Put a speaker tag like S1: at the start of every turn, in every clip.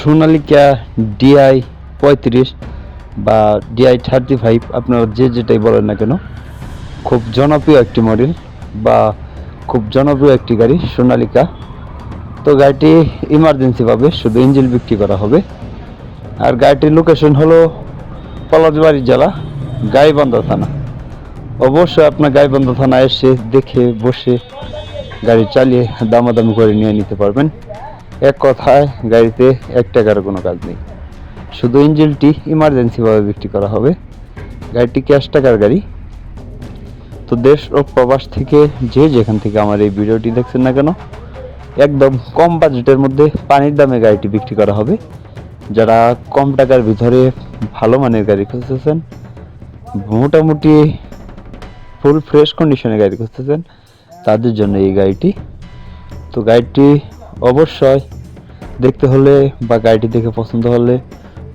S1: Sonalika DI 35 বা DI 35, আপনারা যেটাই বলেন না কেন, খুব জনপ্রিয় একটি মডেল বা খুব জনপ্রিয় একটি গাড়ি সোনালিকা। তো গাড়িটি ইমার্জেন্সি ভাবে শুধু ইঞ্জিন বিক্রি করা হবে। আর গাড়িটির লোকেশন হলো পলাশবাড়ি জেলা, গাইবান্ধা থানা। অবশ্যই আপনার গাইবান্ধা থানা এসে দেখে বসে গাড়ি চালিয়ে দামাদামি করে নিয়ে নিতে পারবেন। এক কথায় গাড়িতে 1 টাকার কোনো কাজ নেই, শুধু ইঞ্জিনটি ইমার্জেন্সিভাবে বিক্রি করা হবে। গাড়িটি ক্যাশ টাকার গাড়ি। তো দেশ ও প্রবাস থেকে যেখান থেকে আমার এই ভিডিওটি দেখছেন না কেন, একদম কম বাজেটের মধ্যে পানির দামে গাড়িটি বিক্রি করা হবে। যারা কম টাকার ভিতরে ভালো মানের গাড়ি খুঁজতেছেন, মোটামুটি ফুল ফ্রেশ কন্ডিশনে গাড়ি খুঁজতেছেন, তাদের জন্য এই গাড়িটি। তো গাড়িটি অবশ্যই দেখতে হলে বা গাড়িটি দেখে পছন্দ হলে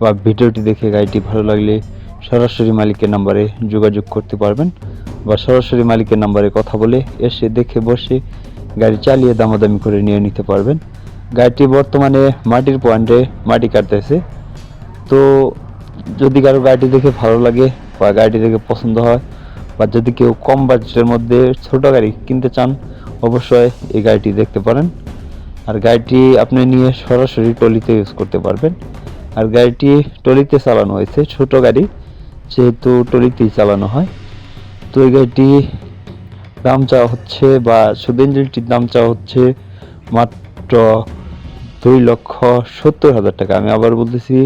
S1: বা ভিডিওটি দেখে গাড়িটি ভালো লাগলে সরাসরি মালিকের নাম্বারে যোগাযোগ করতে পারবেন বা সরাসরি মালিকের নাম্বারে কথা বলে এসে দেখে বসে গাড়ি চালিয়ে দামাদামি করে নিয়ে নিতে পারবেন। গাড়িটি বর্তমানে মাটির পয়েন্টে মাটি কাটতেছে। তো যদি কারো গাড়িটি দেখে ভালো লাগে বা গাড়িটি দেখে পছন্দ হয় বা যদি কেউ কম বাজেটের মধ্যে ছোট গাড়ি কিনতে চান, অবশ্যই এই গাড়িটি দেখতে পারেন। আর গাড়িটি আপনি নিয়ে সরাসরি টলিতে ইউজ করতে পারবেন। আর গাড়িটি টলিতে চালানো হয়েছে, ছোট গাড়ি যেহেতু টলিতেই চালানো হয়। তো এই গাড়িটি দাম চাওয়া হচ্ছে বা শুধু ইঞ্জিনটির দাম চাওয়া হচ্ছে মাত্র 2,70,000 টাকা। আমি আবার বলতেছি,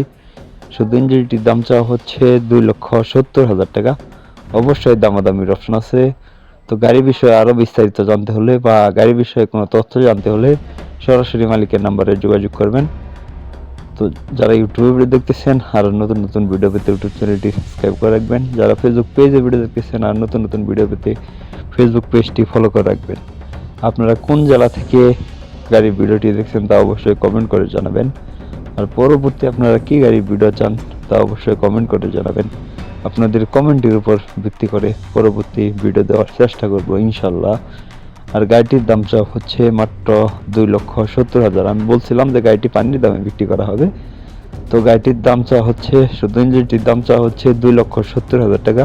S1: শুধু ইঞ্জিনটির দাম চাওয়া হচ্ছে 2,70,000 টাকা। অবশ্যই দামাদামির অপশন আছে। তো গাড়ি বিষয়ে আরও বিস্তারিত জানতে হলে বা গাড়ি বিষয়ে কোনো তথ্য জানতে হলে সরাসরি মালিকের নাম্বারে যোগাযোগ করবেন। তো যারা ইউটিউবে ভিডিও দেখতেছেন আর নতুন নতুন ভিডিও পেতে ইউটিউব চ্যানেলটি সাবস্ক্রাইব করে রাখবেন। যারা ফেসবুক পেজে ভিডিও দেখতেছেন আর নতুন নতুন ভিডিও পেতে ফেসবুক পেজটি ফলো করে রাখবেন। আপনারা কোন জেলা থেকে গাড়ির ভিডিওটি দেখছেন তা অবশ্যই কমেন্ট করে জানাবেন। আর পরবর্তী আপনারা কী গাড়ির ভিডিও চান তা অবশ্যই কমেন্ট করে জানাবেন। আপনাদের কমেন্টের উপর ভিত্তি করে পরবর্তী ভিডিও দেওয়ার চেষ্টা করব ইনশাল্লাহ। আর গাড়িটির দাম চাওয়া হচ্ছে মাত্র 2,70,000। আমি বলছিলাম যে গাড়িটি পানির দামে বিক্রি করা হবে। তো গাড়িটির দাম চাওয়া হচ্ছে, শুধু ইঞ্জিনটির দাম চাওয়া হচ্ছে 2,70,000 টাকা।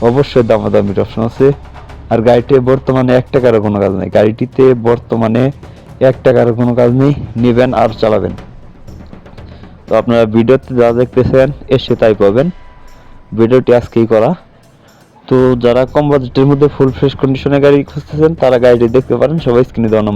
S1: অবশ্যই দামাদামির অপশন আছে। আর গাড়িতে বর্তমানে 1 টাকারও কোনো কাজ নেই। গাড়িটিতে বর্তমানে 1 টাকারও কোনো কাজ নেই, নেবেন আর চালাবেন। তো আপনারা ভিডিওতে যা দেখতেছেন এসে তাই পাবেন। ভিডিওটি আজকেই করা। তো যারা কম বাজেটের মধ্যে ফুল ফ্রেশ কন্ডিশনে গাড়ি খুঁজতেছেন তারা গাড়িটি দেখতে পারেন। সবাই স্ক্রিনে দেওয়া নম্বর